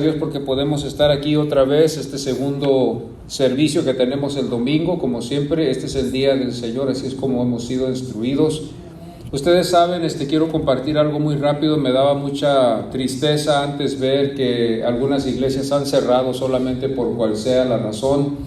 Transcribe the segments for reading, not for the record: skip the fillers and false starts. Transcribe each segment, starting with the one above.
Dios porque podemos estar aquí otra vez, este segundo servicio que tenemos el domingo. Como siempre, este es el día del Señor, así es como hemos sido instruidos. Ustedes saben, quiero compartir algo muy rápido. Me daba mucha tristeza antes ver que algunas iglesias han cerrado solamente por cual sea la razón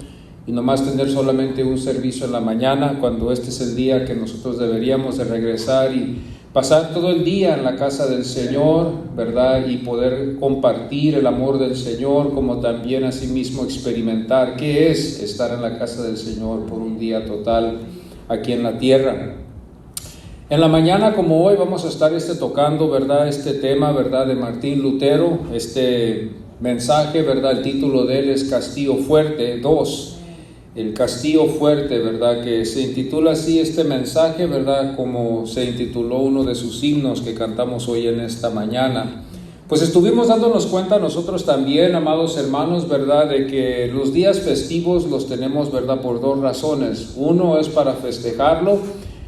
y nomás tener solamente un servicio en la mañana, cuando este es el día que nosotros deberíamos de regresar y pasar todo el día en la casa del Señor, ¿verdad? Y poder compartir el amor del Señor, como también asimismo experimentar qué es estar en la casa del Señor por un día total aquí en la tierra. En la mañana como hoy vamos a estar tocando, ¿verdad? Este tema, ¿verdad? De Martín Lutero, este mensaje, ¿verdad? El título de él es Castillo Fuerte 2. El castillo fuerte, ¿verdad? Que se intitula así este mensaje, ¿verdad? Como se intituló uno de sus himnos que cantamos hoy en esta mañana. Pues estuvimos dándonos cuenta nosotros también, amados hermanos, ¿verdad? De que los días festivos los tenemos, ¿verdad? Por dos razones. Uno es para festejarlo,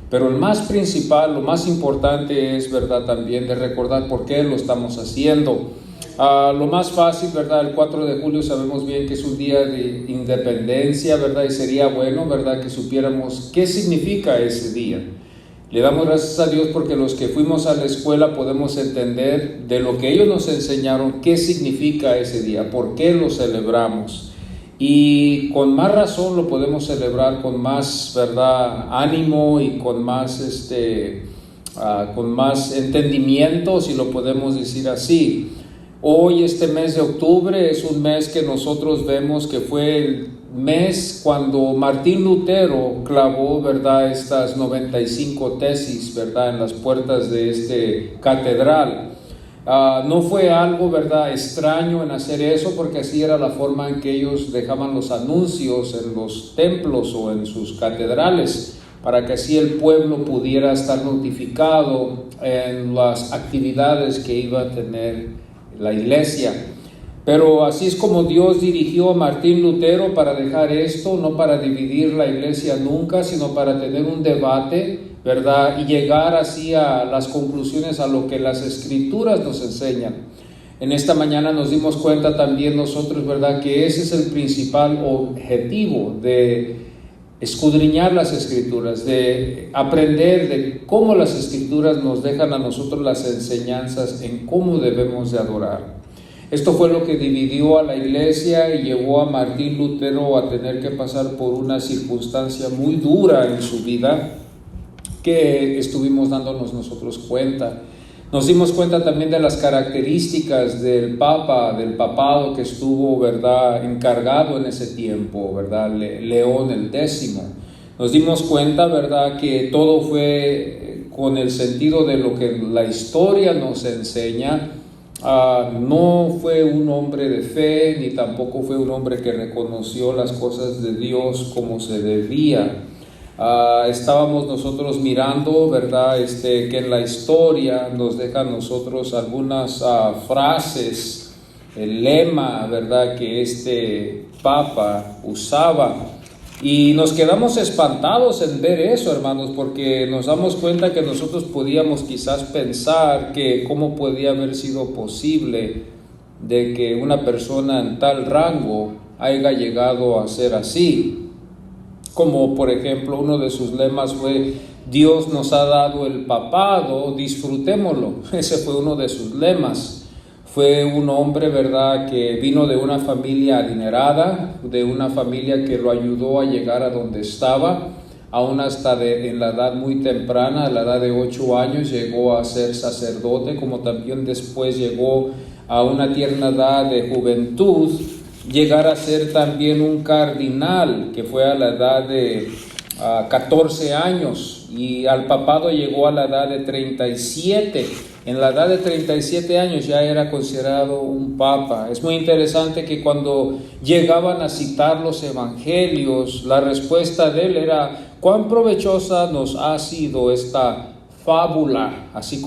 pero el más principal, lo más importante es, ¿verdad? También de recordar por qué lo estamos haciendo. Lo más fácil, ¿verdad? El 4 de julio sabemos bien que es un día de independencia, ¿verdad? Y sería bueno, ¿verdad? Que supiéramos qué significa ese día. Le damos gracias a Dios porque los que fuimos a la escuela podemos entender de lo que ellos nos enseñaron, qué significa ese día, por qué lo celebramos. Y con más razón lo podemos celebrar con más, ¿verdad? Ánimo y con más entendimiento, si lo podemos decir así. Hoy, este mes de octubre, es un mes que nosotros vemos que fue el mes cuando Martín Lutero clavó, ¿verdad? Estas 95 tesis, ¿verdad? En las puertas de catedral. No fue algo, ¿verdad? Extraño en hacer eso, porque así era la forma en que ellos dejaban los anuncios en los templos o en sus catedrales, para que así el pueblo pudiera estar notificado en las actividades que iba a tener la iglesia. Pero así es como Dios dirigió a Martín Lutero para dejar esto, no para dividir la iglesia nunca, sino para tener un debate, ¿verdad? Y llegar así a las conclusiones a lo que las escrituras nos enseñan. En esta mañana nos dimos cuenta también nosotros, ¿verdad? Que ese es el principal objetivo de escudriñar las escrituras, de aprender de cómo las escrituras nos dejan a nosotros las enseñanzas en cómo debemos de adorar. Esto fue lo que dividió a la iglesia y llevó a Martín Lutero a tener que pasar por una circunstancia muy dura en su vida, que estuvimos dándonos nosotros cuenta. Nos dimos cuenta también de las características del papado que estuvo, ¿verdad?, encargado en ese tiempo, ¿verdad?, León el X. Nos dimos cuenta, ¿verdad?, que todo fue con el sentido de lo que la historia nos enseña. No fue un hombre de fe, ni tampoco fue un hombre que reconoció las cosas de Dios como se debía. Estábamos nosotros mirando, ¿verdad? Que en la historia nos deja a nosotros algunas frases, el lema, ¿verdad?, que este papa usaba. Y nos quedamos espantados en ver eso, hermanos, porque nos damos cuenta que nosotros podíamos quizás pensar que cómo podía haber sido posible de que una persona en tal rango haya llegado a ser así. Como por ejemplo uno de sus lemas fue: Dios nos ha dado el papado, disfrutémoslo. Ese fue uno de sus lemas. Fue un hombre, ¿verdad?, que vino de una familia adinerada, de una familia que lo ayudó a llegar a donde estaba, aún hasta en la edad muy temprana, a la edad de 8 años, llegó a ser sacerdote, como también después llegó a una tierna edad de juventud, llegar a ser también un cardinal, que fue a la edad de 14 años, y al papado llegó a la edad de 37. En la edad de 37 años ya era considerado un papa. Es muy interesante que cuando llegaban a citar los evangelios, la respuesta de él era: ¿cuán provechosa nos ha sido esta fábula? Así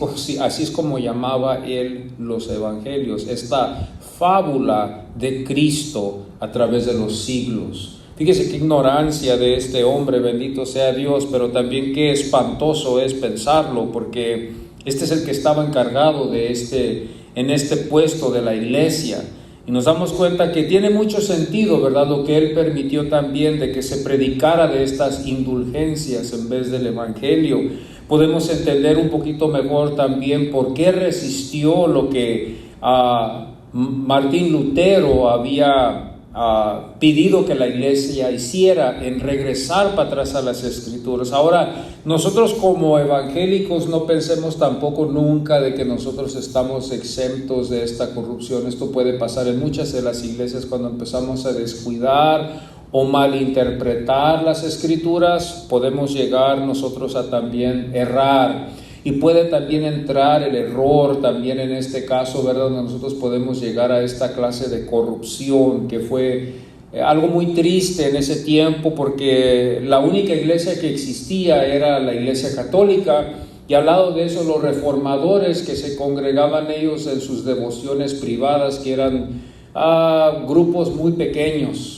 es como llamaba él los evangelios, esta fábula de Cristo a través de los siglos. Fíjese qué ignorancia de este hombre, bendito sea Dios, pero también qué espantoso es pensarlo, porque este es el que estaba encargado en este puesto de la iglesia. Y nos damos cuenta que tiene mucho sentido, ¿verdad? Lo que Él permitió también de que se predicara de estas indulgencias en vez del Evangelio. Podemos entender un poquito mejor también por qué resistió lo que Martín Lutero había pedido que la iglesia hiciera, en regresar para atrás a las Escrituras. Ahora, nosotros como evangélicos no pensemos tampoco nunca de que nosotros estamos exentos de esta corrupción. Esto puede pasar en muchas de las iglesias cuando empezamos a descuidar o malinterpretar las Escrituras. Podemos llegar nosotros a también errar. Y puede también entrar el error también en este caso, ¿verdad? Donde nosotros podemos llegar a esta clase de corrupción, que fue algo muy triste en ese tiempo, porque la única iglesia que existía era la iglesia católica, y al lado de eso los reformadores que se congregaban ellos en sus devociones privadas, que eran grupos muy pequeños,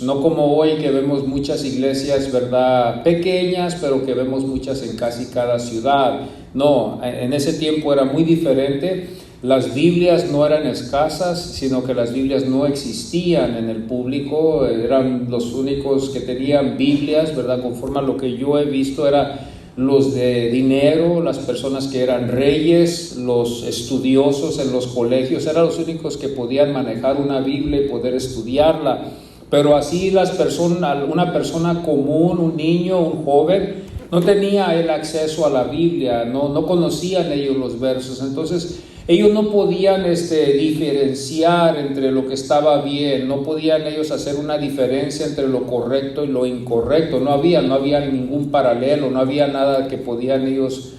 no como hoy que vemos muchas iglesias, ¿verdad?, pequeñas, pero que vemos muchas en casi cada ciudad. No, en ese tiempo era muy diferente. Las Biblias no eran escasas, sino que las Biblias no existían en el público, eran los únicos que tenían Biblias, ¿verdad?, conforme a lo que yo he visto, era los de dinero, las personas que eran reyes, los estudiosos en los colegios, eran los únicos que podían manejar una Biblia y poder estudiarla. Pero así una persona común, un niño, un joven, no tenía el acceso a la Biblia, no conocían ellos los versos. Entonces ellos no podían diferenciar entre lo que estaba bien, no podían ellos hacer una diferencia entre lo correcto y lo incorrecto. No había ningún paralelo, no había nada que podían ellos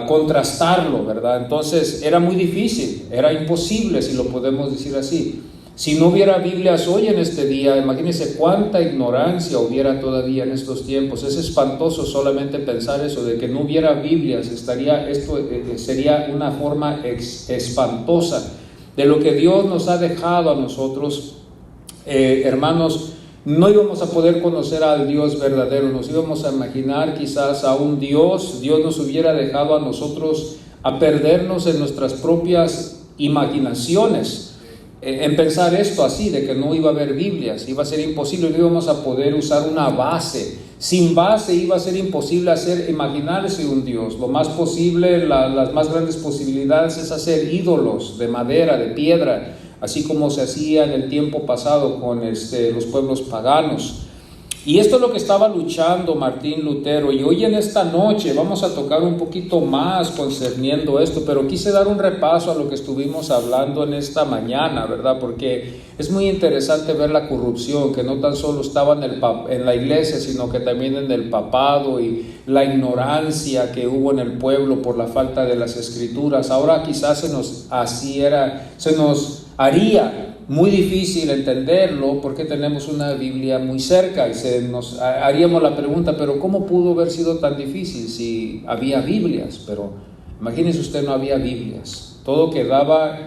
contrastarlo, ¿verdad? Entonces era muy difícil, era imposible, si lo podemos decir así. Si no hubiera Biblias hoy en este día, imagínense cuánta ignorancia hubiera todavía en estos tiempos. Es espantoso solamente pensar eso, de que no hubiera Biblias. Sería una forma espantosa de lo que Dios nos ha dejado a nosotros. Hermanos, no íbamos a poder conocer al Dios verdadero, nos íbamos a imaginar quizás a un Dios nos hubiera dejado a nosotros a perdernos en nuestras propias imaginaciones. En pensar esto así, de que no iba a haber Biblias, iba a ser imposible, no íbamos a poder usar una base. Sin base iba a ser imposible imaginarse un Dios. Lo más posible, las más grandes posibilidades es hacer ídolos de madera, de piedra, así como se hacía en el tiempo pasado con los pueblos paganos. Y esto es lo que estaba luchando Martín Lutero, y hoy en esta noche vamos a tocar un poquito más concerniendo esto, pero quise dar un repaso a lo que estuvimos hablando en esta mañana, ¿verdad? Porque es muy interesante ver la corrupción, que no tan solo estaba en la iglesia, sino que también en el papado, y la ignorancia que hubo en el pueblo por la falta de las Escrituras. Ahora quizás se nos haría muy difícil entenderlo porque tenemos una Biblia muy cerca, y nos haríamos la pregunta, pero ¿cómo pudo haber sido tan difícil si había Biblias? Pero imagínese usted, no había Biblias. Todo quedaba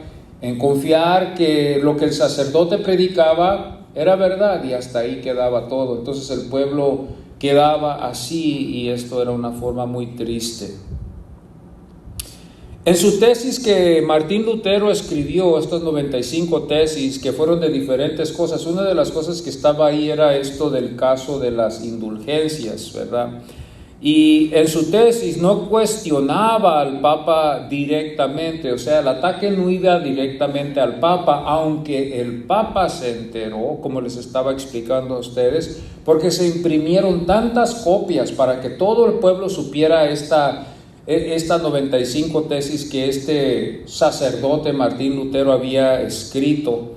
en confiar que lo que el sacerdote predicaba era verdad, y hasta ahí quedaba todo. Entonces el pueblo quedaba así, y esto era una forma muy triste. En su tesis que Martín Lutero escribió, estas 95 tesis que fueron de diferentes cosas, una de las cosas que estaba ahí era esto del caso de las indulgencias, ¿verdad? Y en su tesis no cuestionaba al Papa directamente, o sea, el ataque no iba directamente al Papa, aunque el Papa se enteró, como les estaba explicando a ustedes, porque se imprimieron tantas copias para que todo el pueblo supiera estas 95 tesis que este sacerdote Martín Lutero había escrito.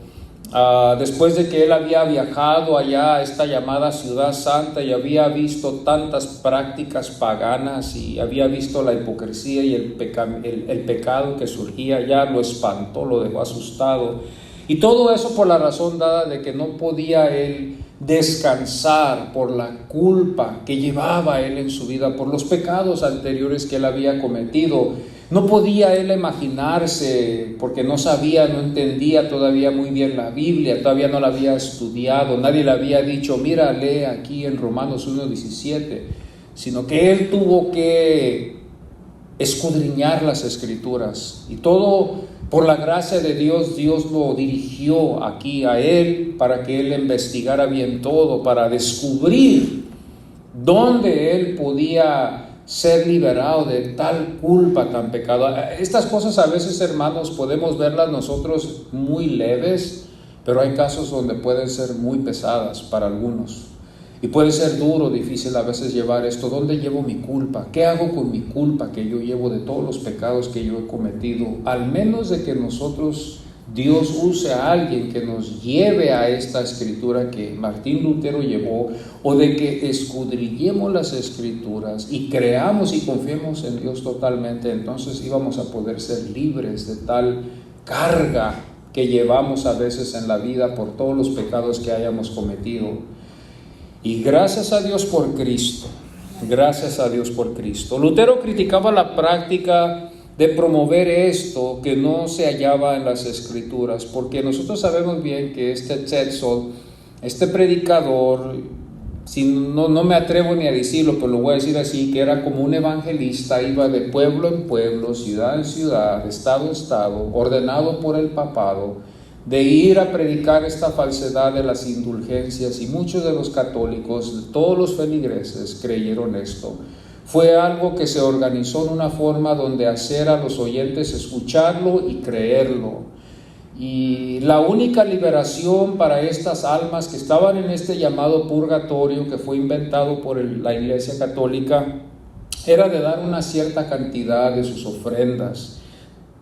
Después de que él había viajado allá a esta llamada Ciudad Santa y había visto tantas prácticas paganas, y había visto la hipocresía y el pecado que surgía allá, lo espantó, lo dejó asustado. Y todo eso por la razón dada de que no podía él descansar por la culpa que llevaba él en su vida, por los pecados anteriores que él había cometido. No podía él imaginarse, porque no entendía todavía muy bien la Biblia, todavía no la había estudiado, nadie le había dicho, mira, lee aquí en Romanos 1:17, sino que él tuvo que escudriñar las Escrituras, y todo Por la gracia de Dios, Dios lo dirigió aquí a él para que él investigara bien todo, para descubrir dónde él podía ser liberado de tal culpa tan pecadora. Estas cosas a veces, hermanos, podemos verlas nosotros muy leves, pero hay casos donde pueden ser muy pesadas para algunos. Y puede ser duro, difícil a veces llevar esto. ¿Dónde llevo mi culpa? ¿Qué hago con mi culpa que yo llevo de todos los pecados que yo he cometido? Al menos de que nosotros, Dios use a alguien que nos lleve a esta escritura que Martín Lutero llevó, o de que escudriñemos las escrituras y creamos y confiemos en Dios totalmente, entonces íbamos a poder ser libres de tal carga que llevamos a veces en la vida por todos los pecados que hayamos cometido. Y gracias a Dios por Cristo, gracias a Dios por Cristo. Lutero criticaba la práctica de promover esto que no se hallaba en las escrituras, porque nosotros sabemos bien que este Tetzel, este predicador, si no me atrevo ni a decirlo, pero lo voy a decir así, que era como un evangelista, iba de pueblo en pueblo, ciudad en ciudad, estado en estado, ordenado por el papado, de ir a predicar esta falsedad de las indulgencias, y muchos de los católicos, todos los feligreses creyeron esto. Fue algo que se organizó en una forma donde hacer a los oyentes escucharlo y creerlo. Y la única liberación para estas almas que estaban en este llamado purgatorio que fue inventado por la Iglesia Católica era de dar una cierta cantidad de sus ofrendas.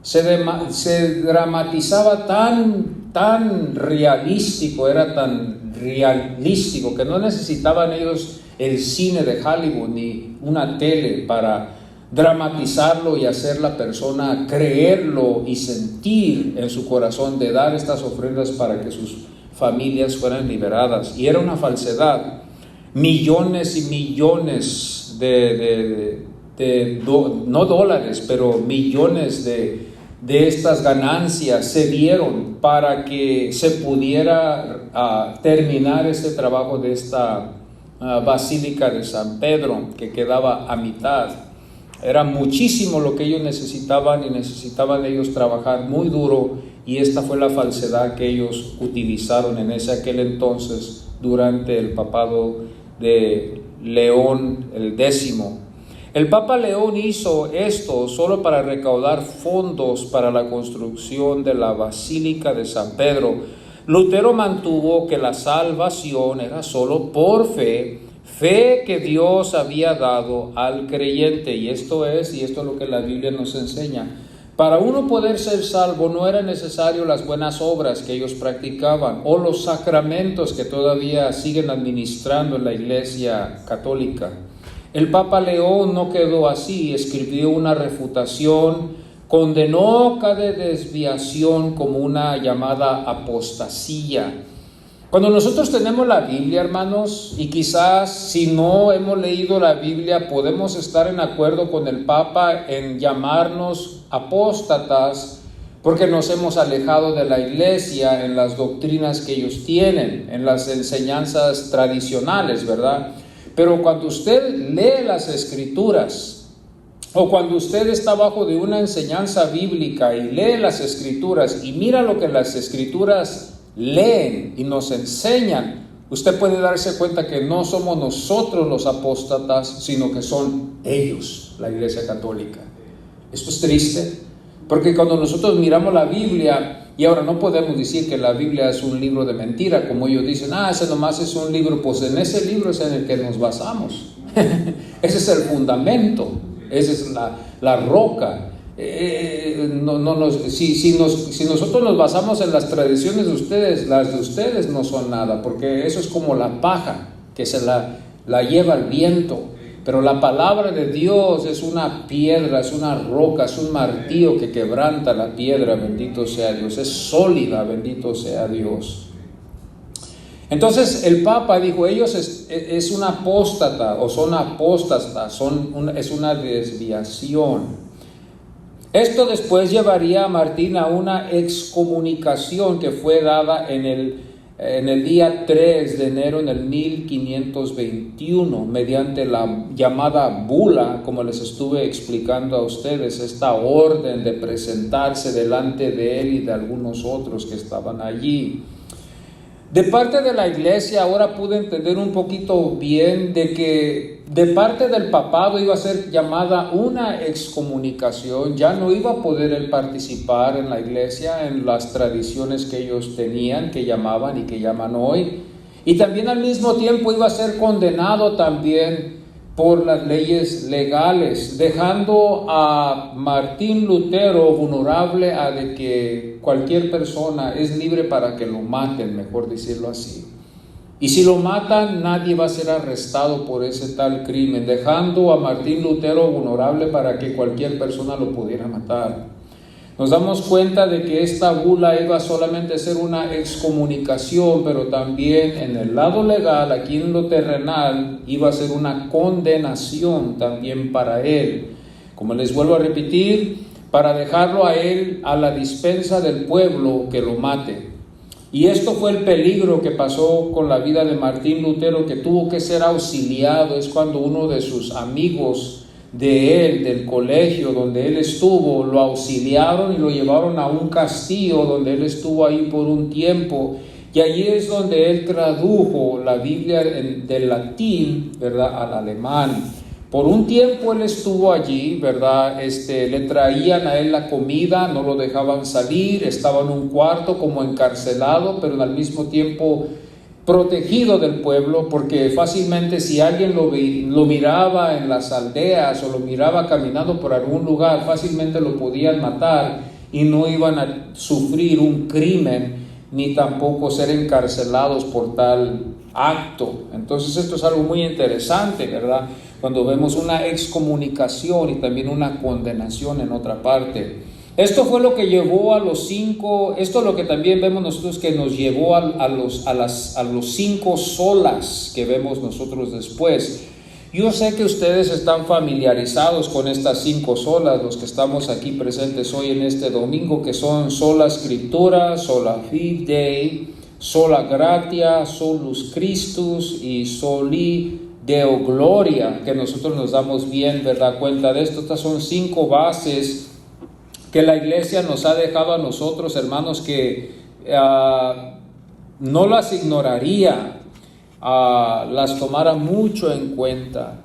Se dramatizaba tan realístico, era tan realístico que no necesitaban ellos el cine de Hollywood ni una tele para dramatizarlo y hacer la persona creerlo y sentir en su corazón de dar estas ofrendas para que sus familias fueran liberadas. Y era una falsedad. Millones y millones no dólares, pero millones de estas ganancias se dieron para que se pudiera terminar este trabajo de esta Basílica de San Pedro, que quedaba a mitad. Era muchísimo lo que ellos necesitaban, y necesitaban ellos trabajar muy duro, y esta fue la falsedad que ellos utilizaron en aquel entonces durante el papado de León el X. El Papa León hizo esto solo para recaudar fondos para la construcción de la Basílica de San Pedro. Lutero mantuvo que la salvación era solo por fe que Dios había dado al creyente, y esto es lo que la Biblia nos enseña. Para uno poder ser salvo no era necesario las buenas obras que ellos practicaban o los sacramentos que todavía siguen administrando en la Iglesia Católica. El Papa León no quedó así, escribió una refutación, condenó cada desviación como una llamada apostasía. Cuando nosotros tenemos la Biblia, hermanos, y quizás si no hemos leído la Biblia, podemos estar en acuerdo con el Papa en llamarnos apóstatas, porque nos hemos alejado de la Iglesia en las doctrinas que ellos tienen, en las enseñanzas tradicionales, ¿verdad? Pero cuando usted lee las Escrituras, o cuando usted está bajo de una enseñanza bíblica y lee las Escrituras y mira lo que las Escrituras leen y nos enseñan, usted puede darse cuenta que no somos nosotros los apóstatas, sino que son ellos, la Iglesia Católica. Esto es triste, porque cuando nosotros miramos la Biblia, y ahora no podemos decir que la Biblia es un libro de mentira, como ellos dicen, ese nomás es un libro, pues en ese libro es en el que nos basamos. Ese es el fundamento, esa es la roca. Si nosotros nos basamos en las tradiciones de ustedes, las de ustedes no son nada, porque eso es como la paja que se la lleva el viento. Pero la palabra de Dios es una piedra, es una roca, es un martillo que quebranta la piedra, bendito sea Dios, es sólida, bendito sea Dios. Entonces el Papa dijo, ellos es una apóstata, o son apóstatas, es una desviación. Esto después llevaría a Martín a una excomunicación que fue dada en en el día 3 de enero en el 1521, mediante la llamada bula, como les estuve explicando a ustedes, esta orden de presentarse delante de él y de algunos otros que estaban allí. De parte de la iglesia ahora pude entender un poquito bien de que de parte del papado iba a ser llamada una excomunicación. Ya no iba a poder él participar en la iglesia, en las tradiciones que ellos tenían, que llamaban y que llaman hoy. Y también al mismo tiempo iba a ser condenado también por las leyes legales, dejando a Martín Lutero vulnerable a de que cualquier persona es libre para que lo maten, mejor decirlo así. Y si lo matan, nadie va a ser arrestado por ese tal crimen, dejando a Martín Lutero vulnerable para que cualquier persona lo pudiera matar. Nos damos cuenta de que esta bula iba solamente a ser una excomunicación, pero también en el lado legal, aquí en lo terrenal, iba a ser una condenación también para él. Como les vuelvo a repetir, para dejarlo a él a la dispensa del pueblo que lo mate. Y esto fue el peligro que pasó con la vida de Martín Lutero, que tuvo que ser auxiliado. Es cuando uno de sus amigos de él, del colegio donde él estuvo, lo auxiliaron y lo llevaron a un castillo donde él estuvo ahí por un tiempo, y allí es donde él tradujo la Biblia del latín, ¿verdad?, al alemán. Por un tiempo él estuvo allí, ¿verdad? Le traían a él la comida, no lo dejaban salir, estaba en un cuarto como encarcelado, pero al mismo tiempo protegido del pueblo, porque fácilmente si alguien lo miraba en las aldeas o lo miraba caminando por algún lugar, fácilmente lo podían matar y no iban a sufrir un crimen ni tampoco ser encarcelados por tal acto. Entonces esto es algo muy interesante, ¿verdad? Cuando vemos una excomunicación y también una condenación en otra parte. Esto fue lo que llevó a los 5, esto es lo que también vemos nosotros que nos llevó a los 5 solas que vemos nosotros después. Yo sé que ustedes están familiarizados con estas 5 solas, los que estamos aquí presentes hoy en este domingo, que son sola Scriptura, sola Fide, sola Gratia, solus Christus y soli Deo Gloria, que nosotros nos damos bien, ¿verdad?, cuenta de esto. Estas son 5 bases que la iglesia nos ha dejado a nosotros, hermanos, que no las ignoraría, las tomara mucho en cuenta.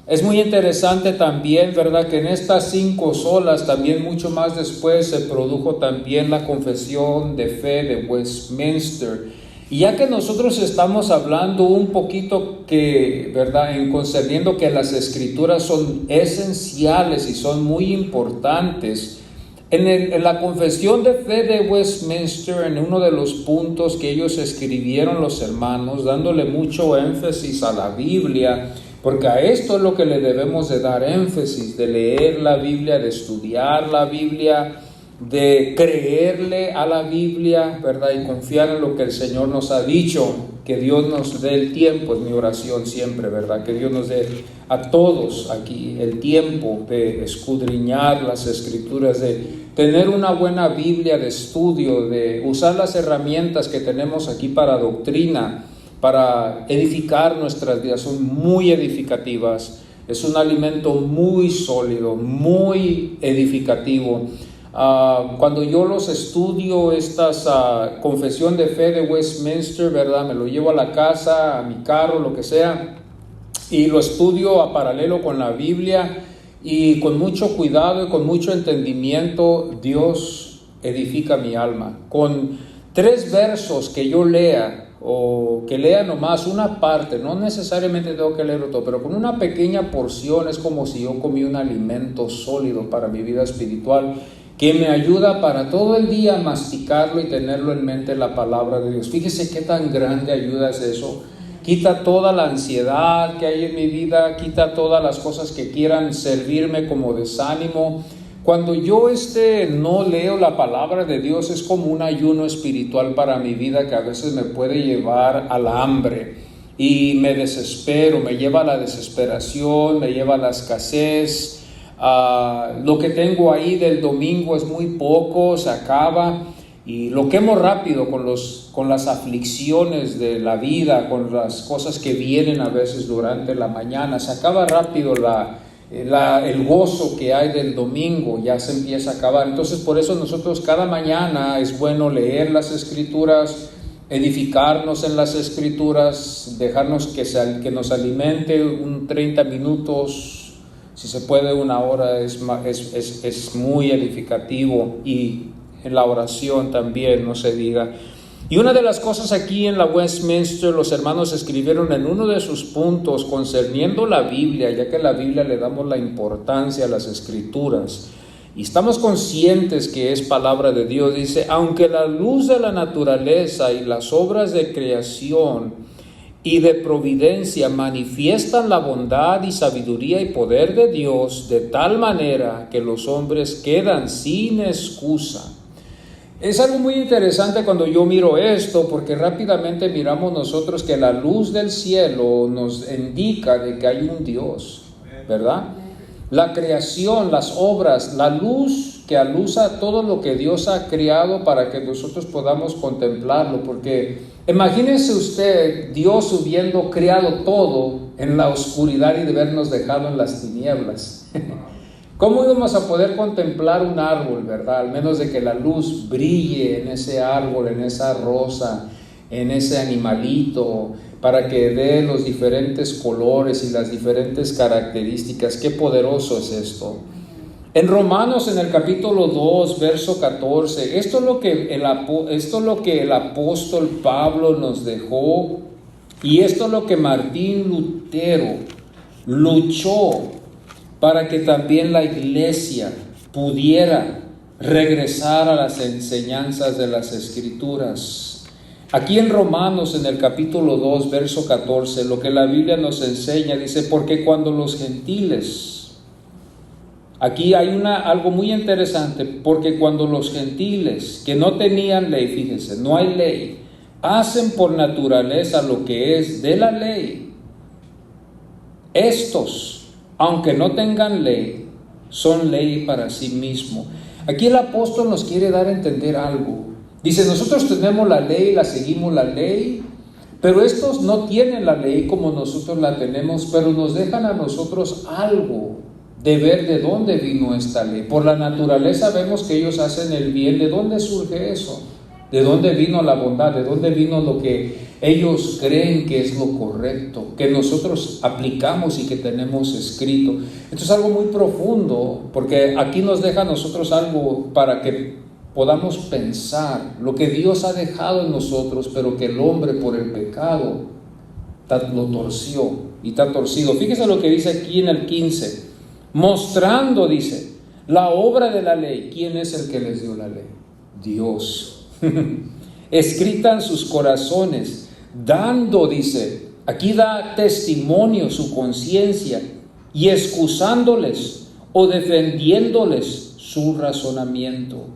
Es muy interesante también, ¿verdad?, que en estas 5 solas, también mucho más después, se produjo también la confesión de fe de Westminster. Y ya que nosotros estamos hablando un poquito que, ¿verdad?, en concerniendo que las escrituras son esenciales y son muy importantes, en la confesión de fe de Westminster, en uno de los puntos que ellos escribieron los hermanos, dándole mucho énfasis a la Biblia, porque a esto es lo que le debemos de dar énfasis, de leer la Biblia, de estudiar la Biblia, de creerle a la Biblia, ¿verdad?, y confiar en lo que el Señor nos ha dicho. Que Dios nos dé el tiempo, es mi oración siempre, ¿verdad?, que Dios nos dé a todos aquí el tiempo de escudriñar las escrituras, de tener una buena Biblia de estudio, de usar las herramientas que tenemos aquí para doctrina, para edificar nuestras vidas. Son muy edificativas, es un alimento muy sólido, muy edificativo. Cuando yo los estudio, estas confesión de fe de Westminster, ¿verdad?, me lo llevo a la casa, a mi carro, lo que sea, y lo estudio a paralelo con la Biblia, y con mucho cuidado y con mucho entendimiento, Dios edifica mi alma. Con 3 versos que yo lea, o que lea nomás una parte, no necesariamente tengo que leerlo todo, pero con una pequeña porción es como si yo comí un alimento sólido para mi vida espiritual, que me ayuda para todo el día masticarlo y tenerlo en mente, la palabra de Dios. Fíjese qué tan grande ayuda es eso. Quita toda la ansiedad que hay en mi vida, quita todas las cosas que quieran servirme como desánimo. Cuando yo no leo la palabra de Dios, es como un ayuno espiritual para mi vida, que a veces me puede llevar al hambre y me desespero, me lleva a la desesperación, me lleva a la escasez. Lo que tengo ahí del domingo es muy poco, se acaba. y lo quemo rápido con las aflicciones de la vida, con las cosas que vienen a veces durante la mañana. Se acaba rápido el gozo que hay del domingo, ya se empieza a acabar. Entonces por eso nosotros cada mañana es bueno leer las Escrituras, edificarnos en las Escrituras, dejarnos que nos alimente 30 minutos, si se puede 1 hora, es muy edificativo, y en la oración también, no se diga. Y una de las cosas aquí en la Westminster, los hermanos escribieron en uno de sus puntos concerniendo la Biblia, ya que a la Biblia le damos la importancia a las Escrituras, y estamos conscientes que es palabra de Dios. Dice: aunque la luz de la naturaleza y las obras de creación y de providencia manifiestan la bondad y sabiduría y poder de Dios, de tal manera que los hombres quedan sin excusa. Es algo muy interesante cuando yo miro esto, porque rápidamente miramos nosotros que la luz del cielo nos indica de que hay un Dios, ¿verdad? La creación, las obras, la luz que alusa todo lo que Dios ha creado para que nosotros podamos contemplarlo. Porque imagínese usted Dios hubiendo creado todo en la oscuridad y de habernos dejado en las tinieblas. ¿Cómo íbamos a poder contemplar un árbol, verdad? Al menos de que la luz brille en ese árbol, en esa rosa, en ese animalito, para que dé los diferentes colores y las diferentes características. Qué poderoso es esto. En Romanos, en el capítulo 2, verso 14, esto es lo que el apóstol Pablo nos dejó, y esto es lo que Martín Lutero luchó para que también la iglesia pudiera regresar a las enseñanzas de las Escrituras. Aquí en Romanos, en el capítulo 2, verso 14, lo que la Biblia nos enseña, dice: porque cuando los gentiles, aquí hay algo muy interesante, porque cuando los gentiles que no tenían ley, fíjense, no hay ley, hacen por naturaleza lo que es de la ley, estos, aunque no tengan ley, son ley para sí mismo. Aquí el apóstol nos quiere dar a entender algo. Dice: nosotros tenemos la ley, la seguimos la ley, pero estos no tienen la ley como nosotros la tenemos, pero nos dejan a nosotros algo de ver de dónde vino esta ley. Por la naturaleza vemos que ellos hacen el bien. ¿De dónde surge eso? ¿De dónde vino la bondad? ¿De dónde vino lo que ellos creen que es lo correcto, que nosotros aplicamos y que tenemos escrito? Esto es algo muy profundo, porque aquí nos deja a nosotros algo para que podamos pensar lo que Dios ha dejado en nosotros, pero que el hombre por el pecado lo torció y está torcido. Fíjese lo que dice aquí en el 15, mostrando, dice, la obra de la ley. ¿Quién es el que les dio la ley? Dios. Escrita en sus corazones, dando, dice, aquí da testimonio su conciencia, y excusándoles o defendiéndoles su razonamiento.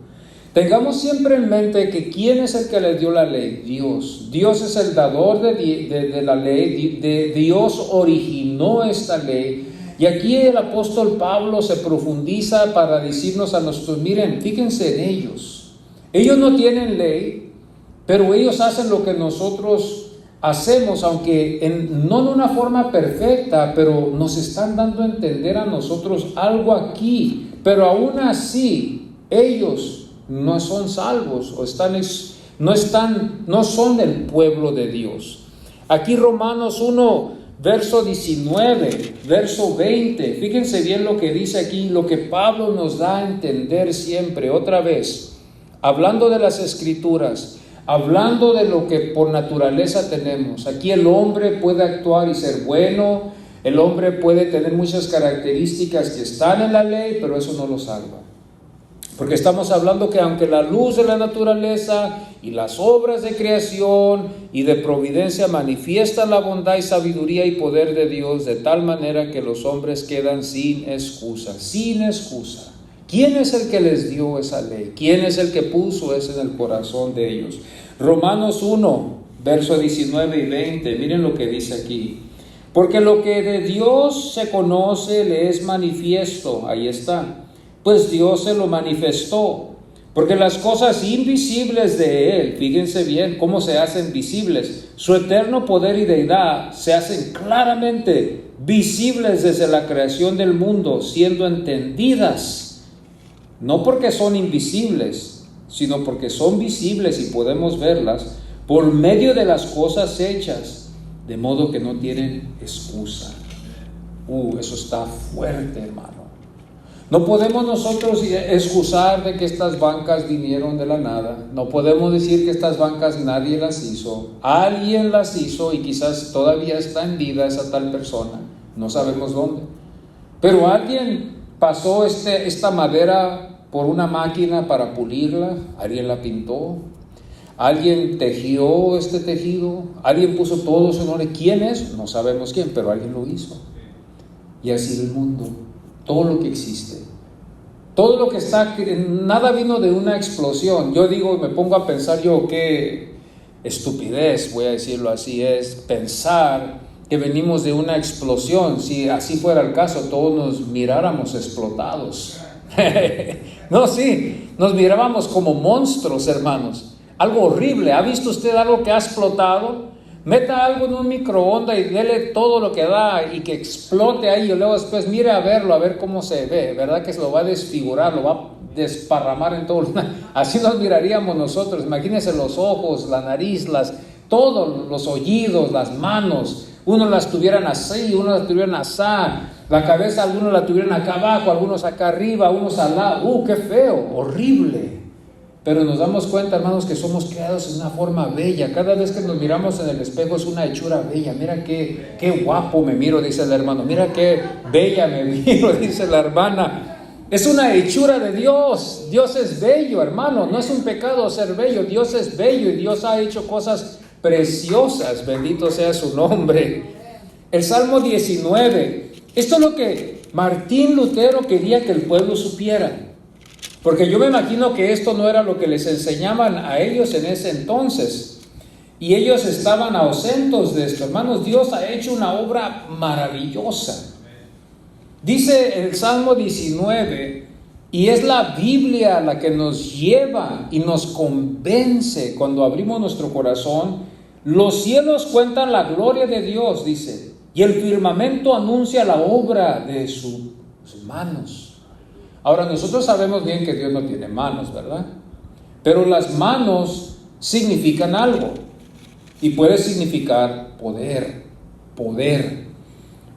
Tengamos siempre en mente que ¿quién es el que les dio la ley? Dios. Dios es el dador de la ley. Dios originó esta ley. Y aquí el apóstol Pablo se profundiza para decirnos a nosotros: miren, fíjense en ellos. Ellos no tienen ley, pero ellos hacen lo que nosotros hacemos, aunque no en una forma perfecta, pero nos están dando a entender a nosotros algo aquí. Pero aún así, ellos no son salvos, o no son el pueblo de Dios. Aquí Romanos 1, verso 19, verso 20, fíjense bien lo que dice aquí, lo que Pablo nos da a entender siempre, otra vez, hablando de las Escrituras, hablando de lo que por naturaleza tenemos. Aquí el hombre puede actuar y ser bueno, el hombre puede tener muchas características que están en la ley, pero eso no lo salva. Porque estamos hablando que aunque la luz de la naturaleza y las obras de creación y de providencia manifiestan la bondad y sabiduría y poder de Dios, de tal manera que los hombres quedan sin excusa, sin excusa. ¿Quién es el que les dio esa ley? ¿Quién es el que puso eso en el corazón de ellos? Romanos 1, verso 19 y 20, miren lo que dice aquí. Porque lo que de Dios se conoce le es manifiesto, ahí está, pues Dios se lo manifestó, Porque las cosas invisibles de Él, fíjense bien cómo se hacen visibles. Su eterno poder y deidad se hacen claramente visibles desde la creación del mundo, siendo entendidas, no porque son invisibles, sino porque son visibles y podemos verlas por medio de las cosas hechas, de modo que no tienen excusa. Eso está fuerte, hermano. No podemos nosotros excusar de que estas bancas vinieron de la nada. No podemos decir que estas bancas nadie las hizo. Alguien las hizo y quizás todavía está en vida esa tal persona. No sabemos dónde. Pero alguien pasó esta madera por una máquina para pulirla. Alguien la pintó. Alguien tejió este tejido. Alguien puso todo su nombre. ¿Quién es? No sabemos quién, pero alguien lo hizo. Y así el mundo. Todo lo que existe, todo lo que está, nada vino de una explosión. Yo digo, me pongo a pensar yo, qué estupidez, voy a decirlo así, es pensar que venimos de una explosión. Si así fuera el caso, todos nos miráramos explotados. No, sí, nos mirábamos como monstruos, hermanos. Algo horrible. ¿Ha visto usted algo que ha explotado? Meta algo en un microondas y dele todo lo que da y que explote ahí y luego después mire a verlo, a ver cómo se ve, ¿verdad? Que se lo va a desfigurar, lo va a desparramar en todo. Así nos miraríamos nosotros. Imagínense los ojos, la nariz, todos los oídos, las manos. Unos las tuvieran así, unos las tuvieran así. La cabeza, algunos la tuvieran acá abajo, algunos acá arriba, unos al lado. ¡Qué feo! Horrible. Pero nos damos cuenta, hermanos, que somos creados en una forma bella. Cada vez que nos miramos en el espejo es una hechura bella. Mira qué guapo me miro, dice el hermano. Mira qué bella me miro, dice la hermana. Es una hechura de Dios. Dios es bello, hermano. No es un pecado ser bello. Dios es bello y Dios ha hecho cosas preciosas. Bendito sea su nombre. El Salmo 19. Esto es lo que Martín Lutero quería que el pueblo supiera. Porque yo me imagino que esto no era lo que les enseñaban a ellos en ese entonces. Y ellos estaban ausentes de esto. Hermanos, Dios ha hecho una obra maravillosa. Dice el Salmo 19, y es la Biblia la que nos lleva y nos convence cuando abrimos nuestro corazón. Los cielos cuentan la gloria de Dios, dice, y el firmamento anuncia la obra de sus manos. Ahora, nosotros sabemos bien que Dios no tiene manos, ¿verdad? Pero las manos significan algo. Y puede significar poder.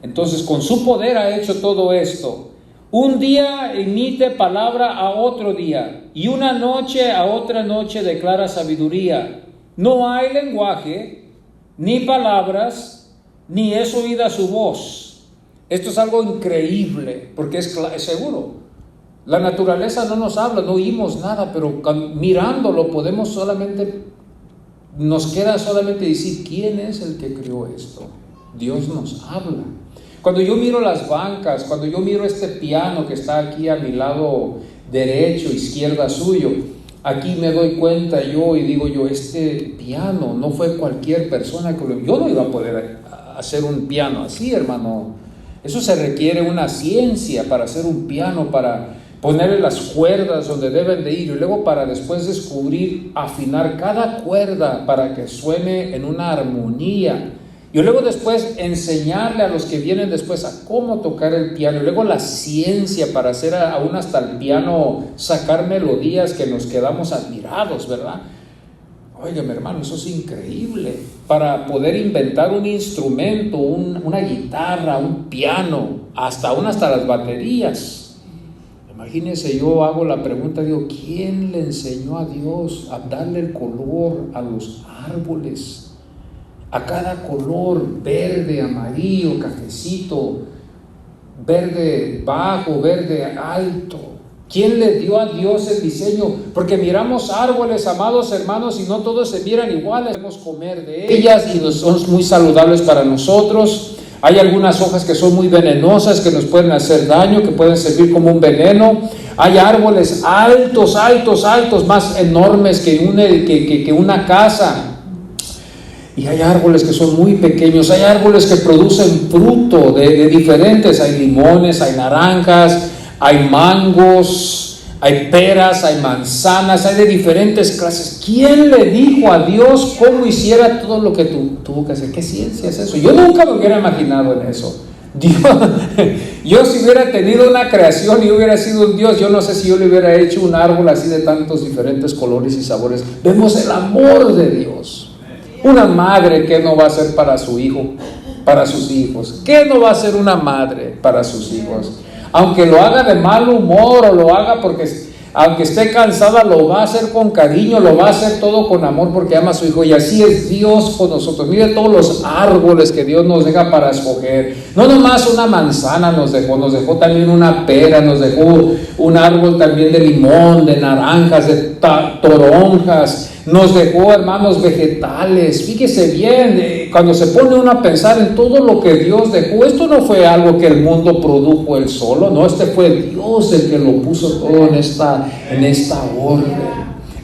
Entonces, con su poder ha hecho todo esto. Un día emite palabra a otro día, y una noche a otra noche declara sabiduría. No hay lenguaje, ni palabras, ni es oída su voz. Esto es algo increíble, porque es seguro. La naturaleza no nos habla, no oímos nada, pero mirándolo nos queda solamente decir, ¿quién es el que creó esto? Dios nos habla. Cuando yo miro las bancas, cuando yo miro este piano que está aquí a mi lado derecho, izquierda suyo, aquí me doy cuenta yo y digo yo, este piano no fue cualquier persona yo no iba a poder hacer un piano así, hermano. Eso se requiere una ciencia para hacer un piano, para ponerle las cuerdas donde deben de ir y luego para después descubrir, afinar cada cuerda para que suene en una armonía. Y luego después enseñarle a los que vienen después a cómo tocar el piano. Y luego la ciencia para hacer aún hasta el piano, sacar melodías que nos quedamos admirados, ¿verdad? Óigame, hermano, eso es increíble. Para poder inventar un instrumento, una guitarra, un piano, hasta las baterías. Imagínense, yo hago la pregunta, digo, ¿quién le enseñó a Dios a darle el color a los árboles? A cada color, verde, amarillo, cafecito, verde bajo, verde alto. ¿Quién le dio a Dios el diseño? Porque miramos árboles, amados hermanos, y no todos se miran iguales. Podemos comer de ellas y son muy saludables para nosotros. Hay algunas hojas que son muy venenosas, que nos pueden hacer daño, que pueden servir como un veneno. Hay árboles altos, más enormes que una casa. Y hay árboles que son muy pequeños. Hay árboles que producen fruto de diferentes. Hay limones, hay naranjas, hay mangos, hay peras, hay manzanas, hay de diferentes clases. ¿Quién le dijo a Dios cómo hiciera todo lo que tuvo que hacer? ¿Qué ciencia es eso? Yo nunca me hubiera imaginado en eso. Dios, yo si hubiera tenido una creación y hubiera sido un Dios, yo no sé si yo le hubiera hecho un árbol así de tantos diferentes colores y sabores. Vemos el amor de Dios. Una madre, ¿qué no va a hacer para su hijo, para sus hijos? ¿Qué no va a hacer una madre para sus hijos? Aunque lo haga de mal humor o lo haga porque, aunque esté cansada, lo va a hacer con cariño, lo va a hacer todo con amor porque ama a su hijo. Y así es Dios con nosotros. Mire todos los árboles que Dios nos deja para escoger. No nomás una manzana nos dejó también una pera, nos dejó un árbol también de limón, de naranjas, de toronjas. Nos dejó, hermanos, vegetales. Fíjese bien, cuando se pone uno a pensar en todo lo que Dios dejó, esto no fue algo que el mundo produjo él solo, no, este fue Dios el que lo puso todo en esta orden,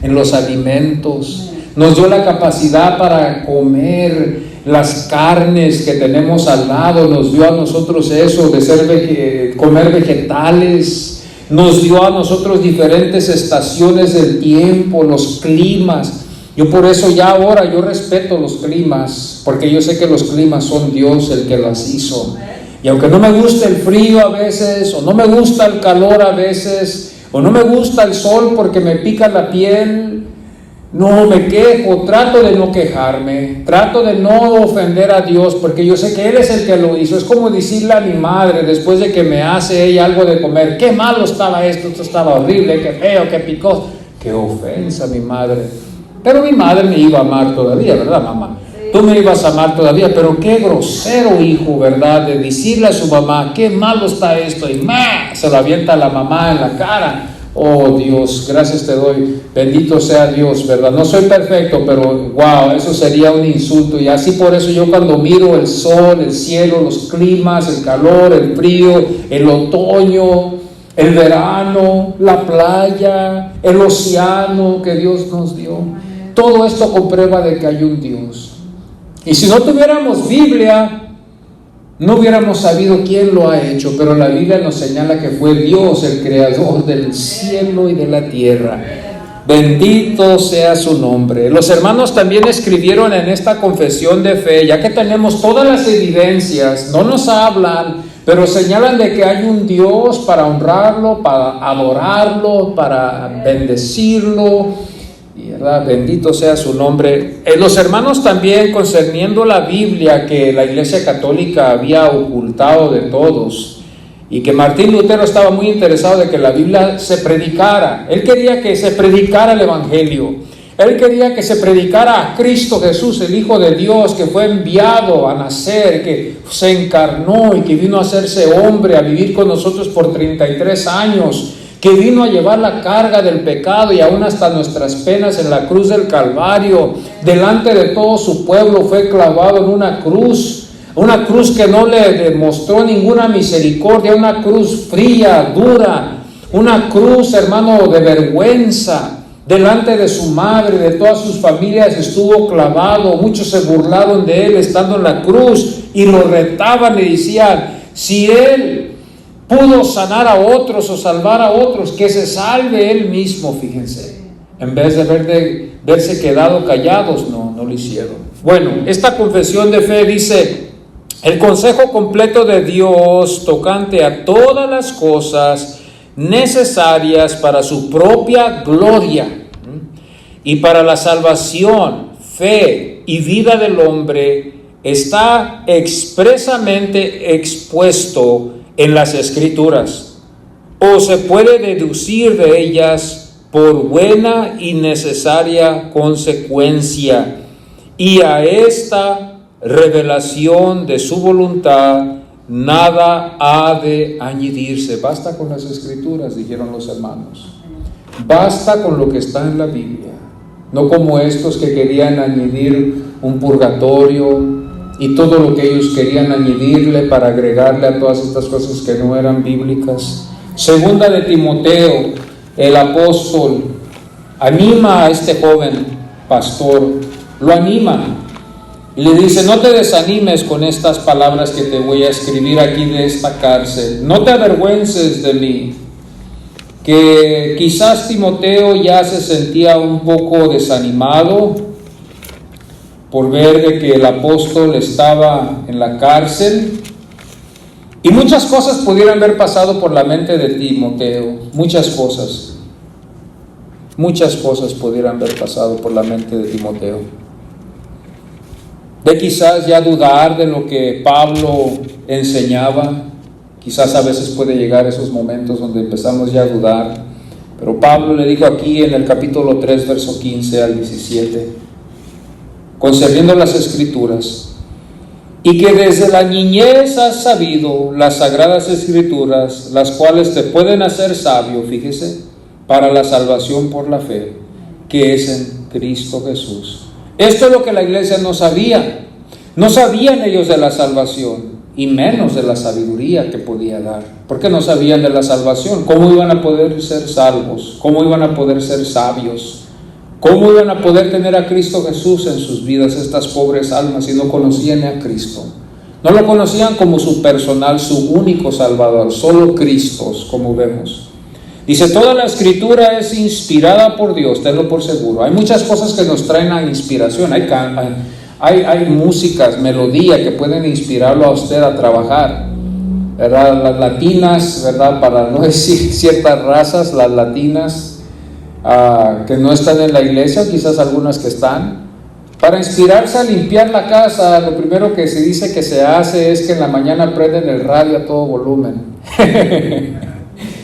en los alimentos. Nos dio la capacidad para comer las carnes que tenemos al lado, nos dio a nosotros eso de comer vegetales. Nos dio a nosotros diferentes estaciones del tiempo, los climas. Yo por eso ya ahora yo respeto los climas, porque yo sé que los climas son Dios el que las hizo. Y aunque no me gusta el frío a veces, o no me gusta el calor a veces, o no me gusta el sol porque me pica la piel, no me quejo, trato de no quejarme, trato de no ofender a Dios, porque yo sé que Él es el que lo hizo. Es como decirle a mi madre después de que me hace ella algo de comer: qué malo estaba esto estaba horrible, qué feo, qué picoso. Qué ofensa, mi madre. Pero mi madre me iba a amar todavía, ¿verdad, mamá? Tú me ibas a amar todavía, pero qué grosero, hijo, ¿verdad? De decirle a su mamá: qué malo está esto, y se lo avienta a la mamá en la cara. Oh Dios, gracias te doy, bendito sea Dios, ¿verdad? No soy perfecto, pero wow, eso sería un insulto. Y así por eso yo cuando miro el sol, el cielo, los climas, el calor, el frío, el otoño, el verano, la playa, el océano que Dios nos dio, todo esto comprueba de que hay un Dios. Y si no tuviéramos Biblia, no hubiéramos sabido quién lo ha hecho, pero la Biblia nos señala que fue Dios el creador del cielo y de la tierra. Bendito sea su nombre. Los hermanos también escribieron en esta confesión de fe, ya que tenemos todas las evidencias, no nos hablan, pero señalan de que hay un Dios para honrarlo, para adorarlo, para bendecirlo. ¿Verdad? Bendito sea su nombre. Los hermanos también, concerniendo la Biblia que la Iglesia Católica había ocultado de todos, y que Martín Lutero estaba muy interesado de que la Biblia se predicara. Él quería que se predicara el Evangelio. Él quería que se predicara a Cristo Jesús, el Hijo de Dios, que fue enviado a nacer, que se encarnó y que vino a hacerse hombre, a vivir con nosotros por 33 años, que vino a llevar la carga del pecado y aún hasta nuestras penas en la cruz del Calvario. Delante de todo su pueblo fue clavado en una cruz que no le demostró ninguna misericordia, una cruz fría, dura, una cruz, hermano, de vergüenza. Delante de su madre, de todas sus familias estuvo clavado. Muchos se burlaron de él estando en la cruz y lo retaban y decían: si él pudo sanar a otros o salvar a otros, que se salve él mismo. Fíjense, en vez de verse quedado callados, no lo hicieron. Bueno, esta confesión de fe dice: el consejo completo de Dios tocante a todas las cosas necesarias para su propia gloria y para la salvación, fe y vida del hombre está expresamente expuesto en las Escrituras, o se puede deducir de ellas por buena y necesaria consecuencia, y a esta revelación de su voluntad nada ha de añadirse. Basta con las Escrituras, dijeron los hermanos. Basta con lo que está en la Biblia, no como estos que querían añadir un purgatorio y todo lo que ellos querían añadirle para agregarle a todas estas cosas que no eran bíblicas. Segunda de Timoteo, el apóstol anima a este joven pastor, lo anima y le dice: no te desanimes con estas palabras que te voy a escribir aquí de esta cárcel, no te avergüences de mí, que quizás Timoteo ya se sentía un poco desanimado por ver de que el apóstol estaba en la cárcel, y muchas cosas pudieran haber pasado por la mente de Timoteo, muchas cosas pudieran haber pasado por la mente de Timoteo, de quizás ya dudar de lo que Pablo enseñaba. Quizás a veces puede llegar esos momentos donde empezamos ya a dudar, pero Pablo le dijo aquí en el capítulo 3, verso 15 al 17, concerniendo las Escrituras, y que desde la niñez has sabido las sagradas Escrituras, las cuales te pueden hacer sabio, fíjese, para la salvación por la fe, que es en Cristo Jesús. Esto es lo que la iglesia no sabía. No sabían ellos de la salvación, y menos de la sabiduría que podía dar. ¿Por qué no sabían de la salvación? ¿Cómo iban a poder ser salvos? ¿Cómo iban a poder ser sabios? ¿Cómo iban a poder tener a Cristo Jesús en sus vidas estas pobres almas si no conocían a Cristo? No lo conocían como su personal, su único Salvador, solo Cristo, como vemos. Dice, toda la Escritura es inspirada por Dios, tenlo por seguro. Hay muchas cosas que nos traen a inspiración. Hay músicas, melodías que pueden inspirarlo a usted a trabajar, ¿verdad? Las latinas, ¿verdad? Para no decir ciertas razas, las latinas que no están en la iglesia, quizás algunas que están, para inspirarse a limpiar la casa. Lo primero que se dice que se hace es que en la mañana prenden el radio a todo volumen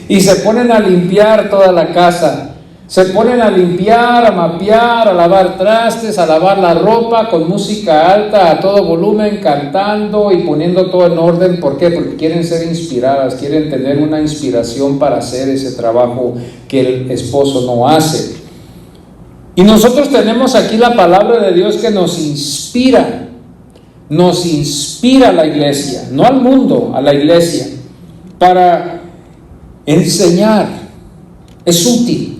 y se ponen a limpiar toda la casa. Se ponen a limpiar, a mapear, a lavar trastes, a lavar la ropa con música alta a todo volumen, cantando y poniendo todo en orden. ¿Por qué? Porque quieren ser inspiradas, quieren tener una inspiración para hacer ese trabajo que el esposo no hace. Y nosotros tenemos aquí la palabra de Dios que nos inspira a la iglesia, no al mundo, a la iglesia, para enseñar. Es útil.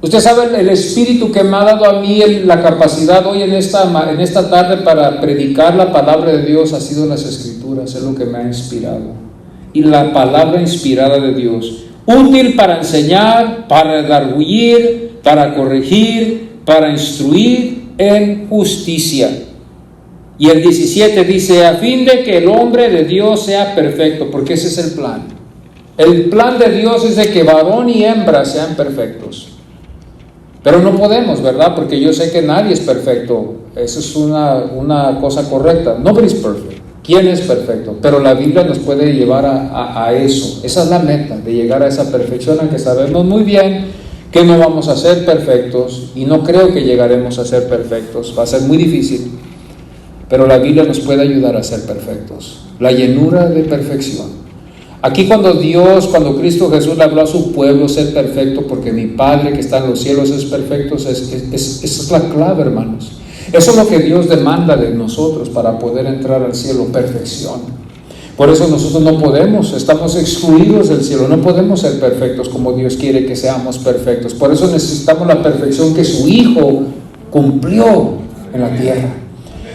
Usted sabe, el Espíritu que me ha dado a mí la capacidad hoy en esta tarde para predicar la palabra de Dios ha sido las Escrituras, es lo que me ha inspirado. Y la palabra inspirada de Dios, útil para enseñar, para redarguir, para corregir, para instruir en justicia. Y el 17 dice, a fin de que el hombre de Dios sea perfecto, porque ese es el plan. El plan de Dios es de que varón y hembra sean perfectos. Pero no podemos, ¿verdad? Porque yo sé que nadie es perfecto. Eso es una cosa correcta. Nobody's perfect. ¿Quién es perfecto? Pero la Biblia nos puede llevar a eso. Esa es la meta, de llegar a esa perfección, aunque sabemos muy bien que no vamos a ser perfectos, y no creo que llegaremos a ser perfectos. Va a ser muy difícil. Pero la Biblia nos puede ayudar a ser perfectos. La llenura de perfección. Aquí cuando Cristo Jesús le habló a su pueblo, ser perfecto, porque mi Padre que está en los cielos es perfecto, esa es la clave, hermanos. Eso es lo que Dios demanda de nosotros para poder entrar al cielo, perfección. Por eso nosotros no podemos, estamos excluidos del cielo, no podemos ser perfectos como Dios quiere que seamos perfectos. Por eso necesitamos la perfección que su Hijo cumplió en la tierra.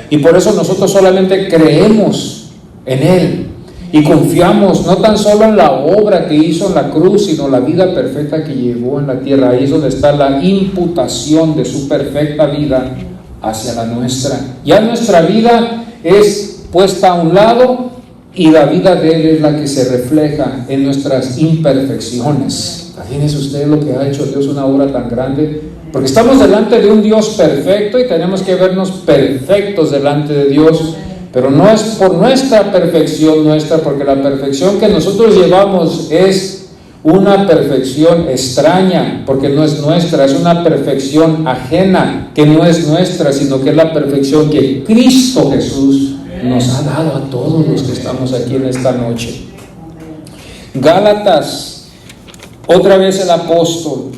Y por eso nosotros solamente creemos en Él. Y confiamos no tan solo en la obra que hizo en la cruz, sino la vida perfecta que llevó en la tierra. Ahí es donde está la imputación de su perfecta vida hacia la nuestra. Ya nuestra vida es puesta a un lado y la vida de Él es la que se refleja en nuestras imperfecciones. Imagínese usted lo que ha hecho Dios, una obra tan grande. Porque estamos delante de un Dios perfecto y tenemos que vernos perfectos delante de Dios. Pero no es por nuestra perfección porque la perfección que nosotros llevamos es una perfección extraña, porque no es nuestra, es una perfección ajena, que no es nuestra, sino que es la perfección que Cristo Jesús nos ha dado a todos los que estamos aquí en esta noche. Gálatas, otra vez el apóstol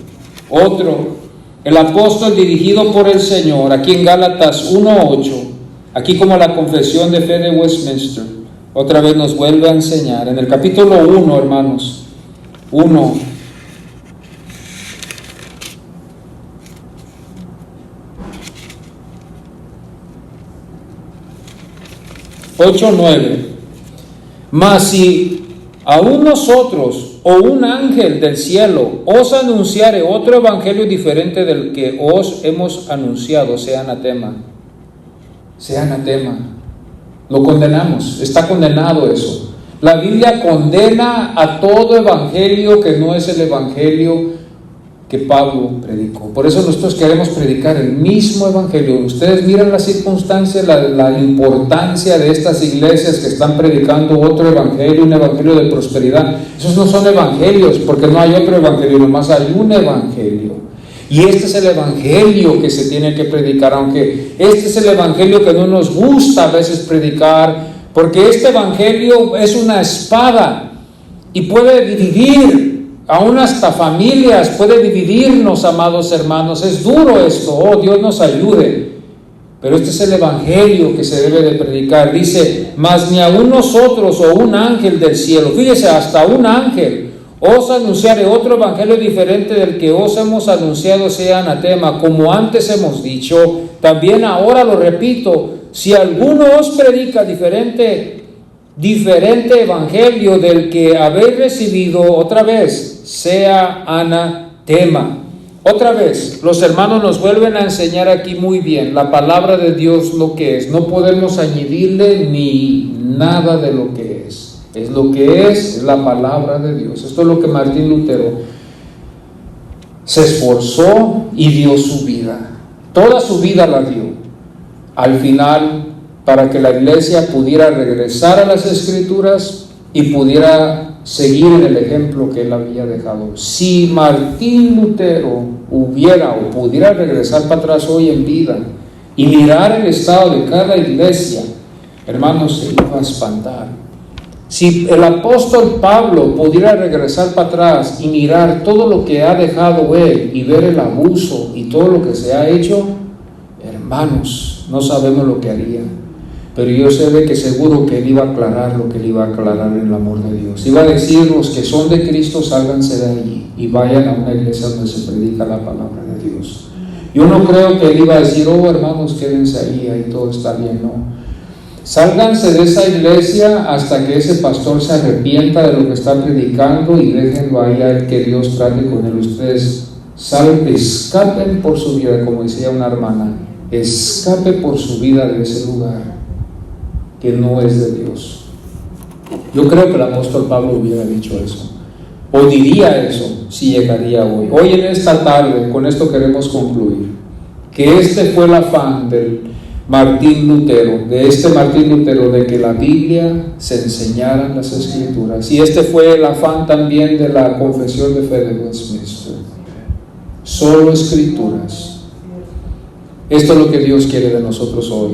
dirigido por el Señor, aquí en Gálatas 1:8. Aquí como la confesión de fe de Westminster, otra vez nos vuelve a enseñar. En el capítulo 1, hermanos, 1. (8:9) Mas si aún nosotros o un ángel del cielo os anunciare otro evangelio diferente del que os hemos anunciado, sea anatema. Sea anatema. Lo condenamos, está condenado eso. La Biblia condena a todo evangelio que no es el evangelio que Pablo predicó. Por eso nosotros queremos predicar el mismo evangelio. Ustedes miran las circunstancias, la importancia de estas iglesias que están predicando otro evangelio, un evangelio de prosperidad. Esos no son evangelios, porque no hay otro evangelio, nomás hay un evangelio. Y este es el evangelio que se tiene que predicar, aunque este es el evangelio que no nos gusta a veces predicar, porque este evangelio es una espada y puede dividir aún hasta familias, puede dividirnos, amados hermanos. Es duro esto, oh Dios nos ayude, pero este es el evangelio que se debe de predicar. Dice, mas ni aun nosotros o un ángel del cielo, fíjese, hasta un ángel, os anunciaré otro evangelio diferente del que os hemos anunciado, sea anatema. Como antes hemos dicho, también ahora lo repito, si alguno os predica diferente evangelio del que habéis recibido, otra vez, sea anatema. Otra vez, los hermanos nos vuelven a enseñar aquí muy bien la palabra de Dios lo que es. No podemos añadirle ni nada de lo que es. Es lo que es la palabra de Dios. Esto es lo que Martín Lutero se esforzó y dio su vida. Toda su vida la dio. Al final, para que la iglesia pudiera regresar a las Escrituras y pudiera seguir en el ejemplo que él había dejado. Si Martín Lutero hubiera o pudiera regresar para atrás hoy en vida y mirar el estado de cada iglesia, hermanos, se iba a espantar. Si el apóstol Pablo pudiera regresar para atrás y mirar todo lo que ha dejado él y ver el abuso y todo lo que se ha hecho, hermanos, no sabemos lo que haría. Pero yo sé de que seguro que él iba a aclarar lo que él iba a aclarar en el amor de Dios. Iba a decir, los que son de Cristo, sálganse de allí y vayan a una iglesia donde se predica la palabra de Dios. Yo no creo que él iba a decir, oh hermanos, quédense ahí todo está bien, no. Sálganse de esa iglesia hasta que ese pastor se arrepienta de lo que está predicando y déjenlo ahí a él, que Dios trate con él. Ustedes escapen por su vida, como decía una hermana, escape por su vida de ese lugar que no es de Dios. Yo creo que el apóstol Pablo hubiera dicho eso, o diría eso si llegaría hoy. Hoy en esta tarde, con esto queremos concluir, que este fue el afán del Martín Lutero, de que la Biblia se enseñara en las Escrituras, y este fue el afán también de la Confesión de Fe de Westminster. Solo Escrituras. Esto es lo que Dios quiere de nosotros hoy.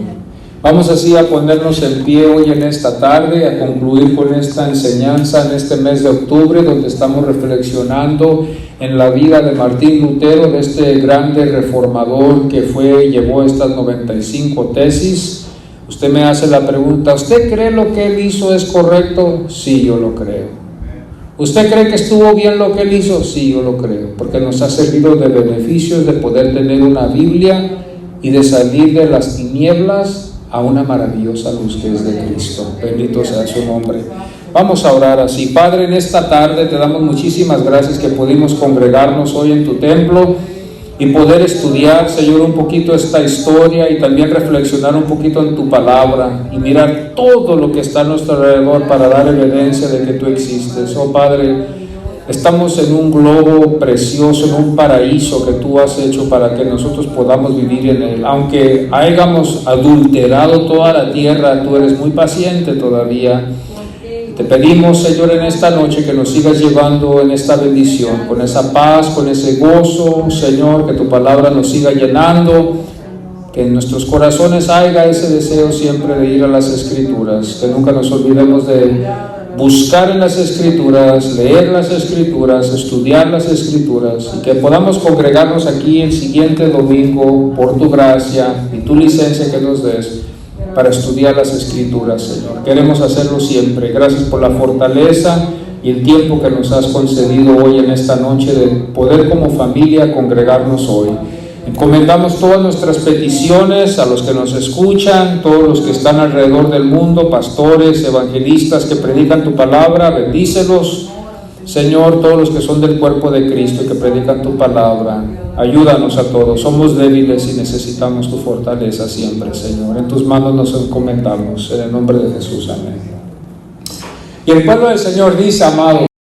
Vamos así a ponernos en pie hoy en esta tarde, a concluir con esta enseñanza en este mes de octubre, donde estamos reflexionando en la vida de Martín Lutero, de este grande reformador que llevó estas 95 tesis. Usted me hace la pregunta, ¿usted cree lo que él hizo es correcto? Sí, yo lo creo. ¿Usted cree que estuvo bien lo que él hizo? Sí, yo lo creo, porque nos ha servido de beneficios de poder tener una Biblia y de salir de las tinieblas a una maravillosa luz que es de Cristo. Bendito sea su nombre. Vamos a orar así. Padre, en esta tarde te damos muchísimas gracias que pudimos congregarnos hoy en tu templo y poder estudiar, Señor, un poquito esta historia y también reflexionar un poquito en tu palabra y mirar todo lo que está a nuestro alrededor para dar evidencia de que tú existes. Oh Padre, estamos en un globo precioso, en un paraíso que tú has hecho para que nosotros podamos vivir en él. Aunque hayamos adulterado toda la tierra, tú eres muy paciente todavía. Te pedimos, Señor, en esta noche que nos sigas llevando en esta bendición, con esa paz, con ese gozo, Señor, que tu palabra nos siga llenando, que en nuestros corazones haya ese deseo siempre de ir a las Escrituras, que nunca nos olvidemos de buscar en las Escrituras, leer las Escrituras, estudiar las Escrituras, y que podamos congregarnos aquí el siguiente domingo por tu gracia y tu licencia que nos des para estudiar las Escrituras, Señor. Queremos hacerlo siempre. Gracias por la fortaleza y el tiempo que nos has concedido hoy en esta noche de poder como familia congregarnos hoy. Encomendamos todas nuestras peticiones a los que nos escuchan, todos los que están alrededor del mundo, pastores, evangelistas que predican tu palabra, bendícelos. Señor, todos los que son del cuerpo de Cristo y que predican tu palabra, ayúdanos a todos. Somos débiles y necesitamos tu fortaleza siempre, Señor. En tus manos nos encomendamos, en el nombre de Jesús, amén. Y el pueblo del Señor dice, amado,